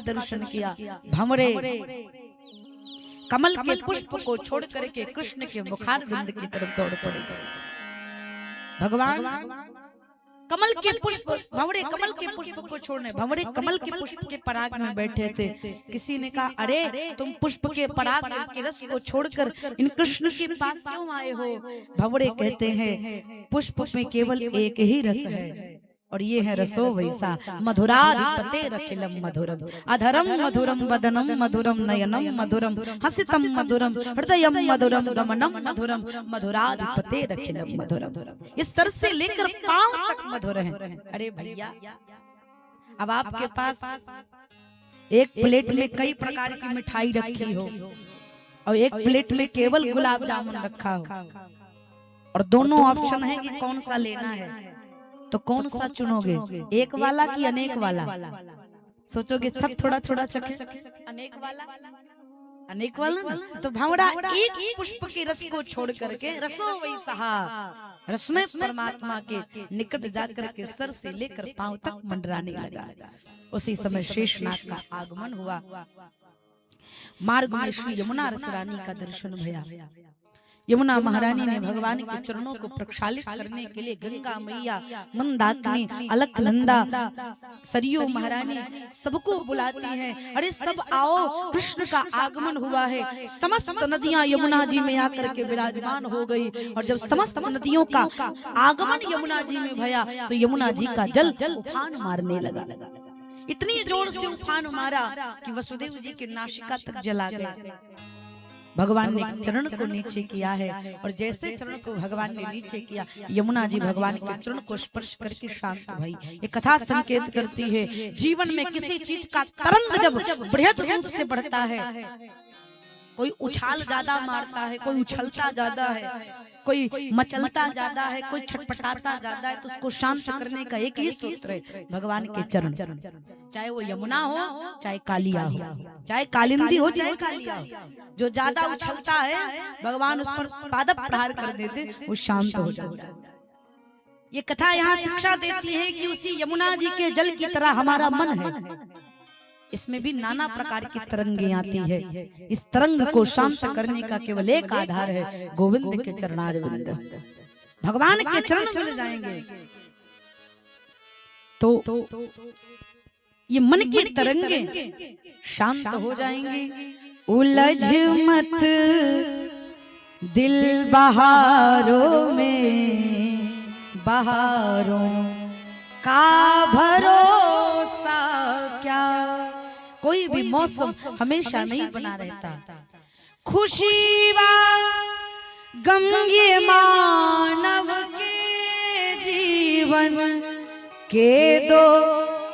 दर्शन किया। भंवरे कमल के पुष्प को छोड़ करके कृष्ण के मुखार बिंद की तरफ दौड़ पड़े। भगवान कमल के पुष्प, भंवरे कमल के पुष्प को छोड़ने, भंवरे कमल के पुष्प के पराग में बैठे थे। किसी ने कहा, अरे तुम पुष्प के पराग के रस को छोड़कर इन कृष्ण के पास क्यों आए हो? भंवरे कहते हैं, पुष्प में केवल एक ही रस है और ये है रसो वैसा, मधुराधिपते रखिलम मधुरम, अधरम मधुरम वदनम मधुरम नयनम मधुरम हसितम मधुरम हृदयम मधुरम गमनम मधुरम मधुराधिपते रखिलम मधुरम। इस सर से लेकर पांव तक मधुर है। अरे भैया, अब आपके पास एक प्लेट में कई प्रकार की मिठाई रखी हो और एक प्लेट में केवल गुलाब जामुन रखा हो और दोनों ऑप्शन है कि कौन सा लेना है, तो कौन सा चुनोगे? एक वाला कि अनेक वाला? सोचोगे सब थोड़ा थोड़ा चखे, अनेक वाला, अनेक वाला ना। तो भंवरा एक पुष्प के रस को छोड़ करके रसो वैसा, रस में परमात्मा के निकट जाकर के सर से लेकर पांव तक मंडराने लगा। उसी समय शेषनाग का आगमन हुआ। मार्ग में श्री यमुना रस रानी का दर्शन भया। यमुना महारानी ने भगवान के चरणों को प्रक्षालित करने के लिए गंगा मैया, मंदाकिनी, अलकनंदा, सरयू महारानी सबको बुलाती हैं। अरे सब आओ, कृष्ण का आगमन हुआ है। समस्त नदियां यमुना जी में आकर के विराजमान हो गई और जब समस्त नदियों का आगमन यमुना जी में भया तो यमुना जी का जल उफान मारने लगा। इतनी जोर से उफान मारा कि वसुदेव जी की नासिका तक जला गया। भगवान ने चरण को नीचे किया है और जैसे चरण को भगवान ने नीचे किया, यमुना जी भगवान के चरण को स्पर्श करके शांत भई। ये कथा संकेत करती है, जीवन में किसी चीज का तरंग जब बृहद रूप से बढ़ता है, कोई उछाल ज्यादा मारता है, कोई उछलता ज्यादा है, कोई मचलता ज्यादा है, कोई छटपटाता ज्यादा है, तो उसको शांत करने का एक ही सूत्र है, भगवान के चरण। चाहे वो यमुना हो, चाहे कालिया हो, चाहे कालिंदी हो, चाहे कालिया हो, जो ज्यादा उछलता है भगवान उस पर पाद प्रहार कर देते, वो शांत हो जाता है। ये कथा यहाँ शिक्षा देती है कि उसी यमुना जी के जल की तरह हमारा मन है, इसमें भी नाना प्रकार की तरंगे आती है। इस तरंग को शांत करने का केवल एक आधार है, गोविंद के चरणारविंद। भगवान के चरण मिल जाएंगे तो ये मन की तरंगे शांत हो जाएंगी। उलझ मत दिल बहारों में, बहारों का भरोसा क्या। कोई भी मौसम हमेशा नहीं बना रहता। खुशी व गम ये मानव के जीवन के दो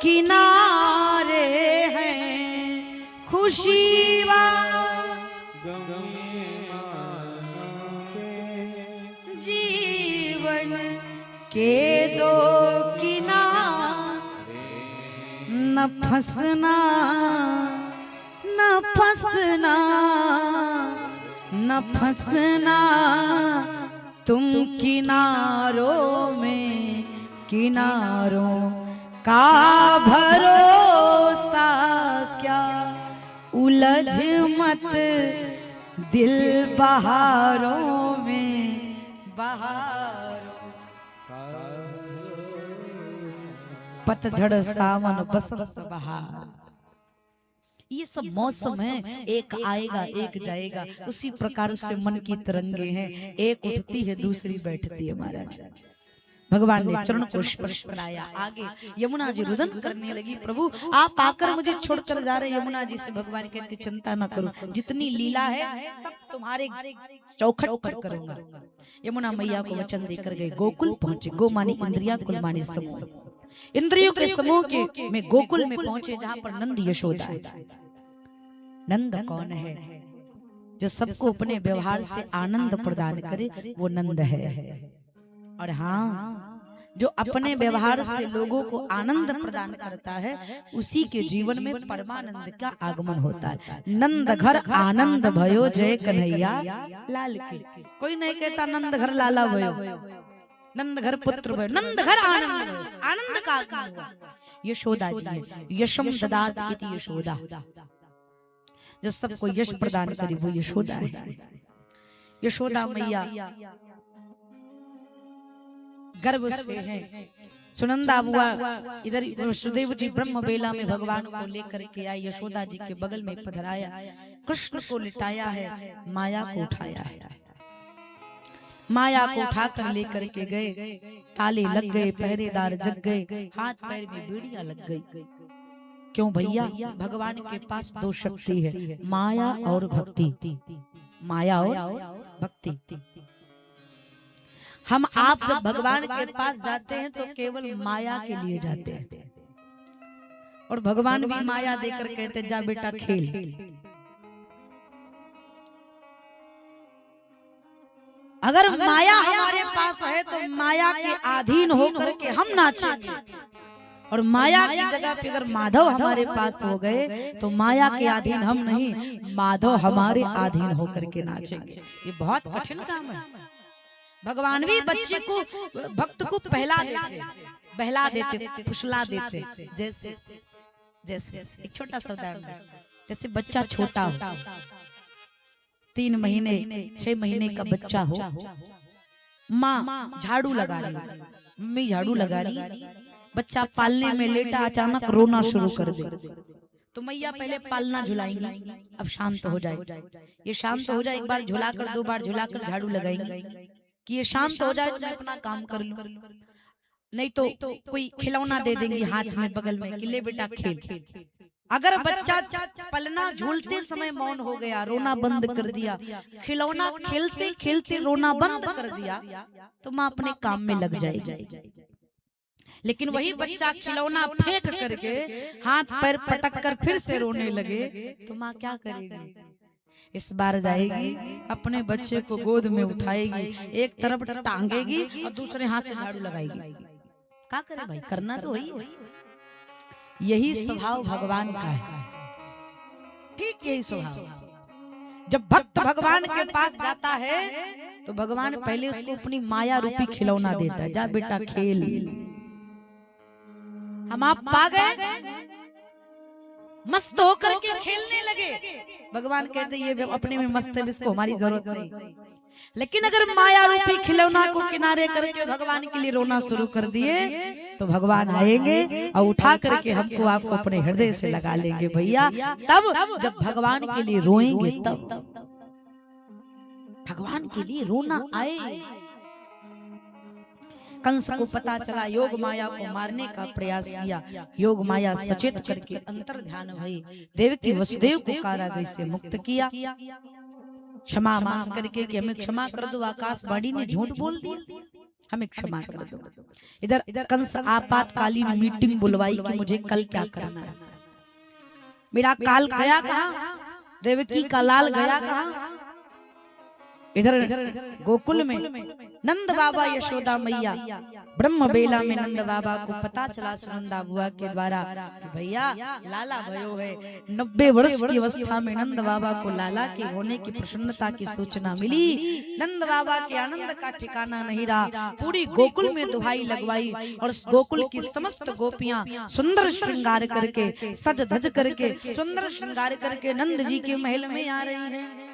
किनारे हैं। खुशी व गम ये मानव के जीवन के दो न फंसना, न फंसना, न फंसना तुम किनारों में, किनारों का भरोसा क्या। उलझ मत दिल बहारों में, बहारों पतझड़ सावन बसंत बहार। ये सब मौसम है, एक आएगा एक जाएगा। उसी प्रकार से मन की तरंगे हैं, एक उठती है दूसरी बैठती है। महाराज भगवान ने चरण को स्पर्श कराया। आगे यमुना जी रुदन करने लगी, प्रभु आप आकर मुझे छोड़कर जा रहे। यमुना जी से भगवान कहते, चिंता न करो, जितनी लीला है सब तुम्हारे चौखट पर करूंगा। यमुना मैया को वचन देकर गए, गोकुल पहुंचे। गो मानी इंद्रिया, कुल मानी समूह। इंद्रियों के समूह के में गोकुल में पहुंचे, जहां पर नंद यशोदा है। नंद कौन है? जो सबको अपने व्यवहार से आनंद प्रदान करे, वो नंद है। और हाँ, जो अपने व्यवहार से लोगों को आनंद प्रदान करता है, उसी के जीवन में परमानंद का आगमन होता है। नंद घर आनंद भयो, जय कन्हैया लाल की। कोई नहीं कहता नंद घर लाला भयो, नंद घर पुत्र भयो, नंद घर आनंद भयो, आनंद का आगमन हुआ। यशोदा जी है। यशम ददात इति यशोदा, जो सबको यश प्रदान करे वो यशोदा है। यशोदा मैया गर्भ से है। सुनंदा बुआ इधर वसुदेव जी ब्रह्म बेला में भगवान को लेकर के आए, यशोदा जी के बगल में पधराया, कृष्ण को लिटाया है, माया को उठाया है। माया को उठाकर लेकर के गए, ताले लग गए, पहरेदार जग गए, हाथ पैर में बेड़ियां लग गई। क्यों भैया? भगवान के पास दो शक्ति है, माया और भक्ति। माया और भक्ति। हम आप जब भगवान के पास जाते हैं तो केवल माया के लिए जाते हैं, और भगवान भी माया देकर कहते जा बेटा खेल। अगर माया हमारे पास है तो माया के अधीन होकर के हम नाचेंगे, और माया की जगह पे अगर माधव हमारे पास हो गए तो माया के अधीन हम नहीं, माधव हमारे अधीन होकर के नाचेंगे। ये बहुत कठिन काम है। भगवान भी बच्चे को, भक्त को पहला देते, बहला देते, फुसला देते। जैसे जैसे एक छोटा सा उदाहरण, जैसे बच्चा छोटा हो, 3 महीने 6 महीने का बच्चा हो, माँ झाड़ू लगा रही, मम्मी झाड़ू लगा रही, बच्चा पालने में लेटा, अचानक रोना शुरू कर दे, तो मैया पहले पालना झुलाएंगी, अब शांत हो जाए। ये शांत हो जाए, एक बार झुलाकर, 2 बार झुलाकर झाड़ू लगाएंगे कि ये शांत हो जाए तो मैं अपना काम कर लूं। नहीं तो कोई खिलौना दे देंगी हाथ में बगल में कि ले बेटा खेल। अगर बच्चा पलना झूलते समय मौन हो गया, रोना बंद कर दिया, खिलौना खेलते खेलते रोना बंद कर दिया, तो माँ अपने काम में लग जाएगी। लेकिन वही बच्चा खिलौना फेंक करके हाथ पैर पटक कर फिर से रोने लगे, तो माँ क्या करेगी? इस बार जाएगी, अपने बच्चे को गोद में उठाएगी, एक तरफ टांगेगी और दूसरे हाथ से झाड़ू लगाएगी। क्या करे भाई? करना तो वही है। यही स्वभाव भगवान का है, ठीक यही स्वभाव। जब भक्त भगवान के पास जाता है तो भगवान पहले उसको अपनी माया रूपी खिलौना देता है, जा बेटा खेल। हम आप पा गए, मस्त होकर के खेलने लगे। भगवान कहते ये अपने में मस्त है, इसको हमारी जरूरत नहीं। लेकिन अगर माया रूपी खिलौना को किनारे करके भगवान के लिए रोना शुरू कर दिए तो भगवान आएंगे और उठा करके हमको आपको अपने हृदय से लगा लेंगे भैया। तब जब भगवान के लिए रोएंगे, तब भगवान के लिए रोना आए। कंस को पता चला, योग माया को मारने का प्रयास किया, योग माया सचेत करके अंतर ध्यान भई देवकी वसुदेव को कारागृह से मुक्त किया। क्षमा मांग करके कि हमें क्षमा कर दो, आकाशवाणी ने झूठ बोल दिया, हमें क्षमा कर दो। इधर कंस आपातकालीन मीटिंग बुलवाई कि मुझे कल क्या करना है। मेरा काल गया कहाँ? देवकी का लाल गया कहाँ? इधर गोकुल में नंद बाबा यशोदा मैया, ब्रह्म बेला में नंद बाबा को पता चला सुनंदा बुआ के द्वारा कि भैया लाला भयो है। 90 वर्ष की अवस्था में नंद बाबा को लाला के होने की प्रसन्नता की सूचना मिली। नंद बाबा के आनंद का ठिकाना नहीं रहा, पूरी गोकुल में दुहाई लगवाई और गोकुल की समस्त गोपियां सुंदर श्रृंगार करके, सज धज करके, सुंदर श्रृंगार करके नंद जी के महल में आ रही हैं।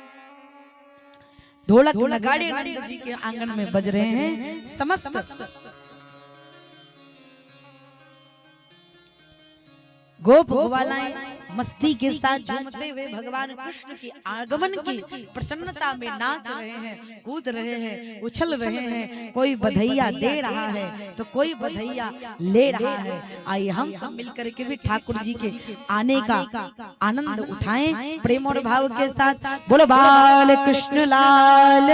ढोलक नगाड़े नंद जी के आंगन में बज रहे हैं। समस्त गोप गोपालाएं मस्ती के साथ झूमते हुए भगवान कृष्ण के आगमन की प्रसन्नता में नाच रहे हैं, कूद रहे हैं, उछल रहे हैं। कोई बधाइयां दे रहा है तो कोई बधाइयां ले रहा है। आइए हम सब मिलकर के भी ठाकुर जी के आने का आनंद उठाएं प्रेम और भाव के साथ। बोलो बाल कृष्ण लाल।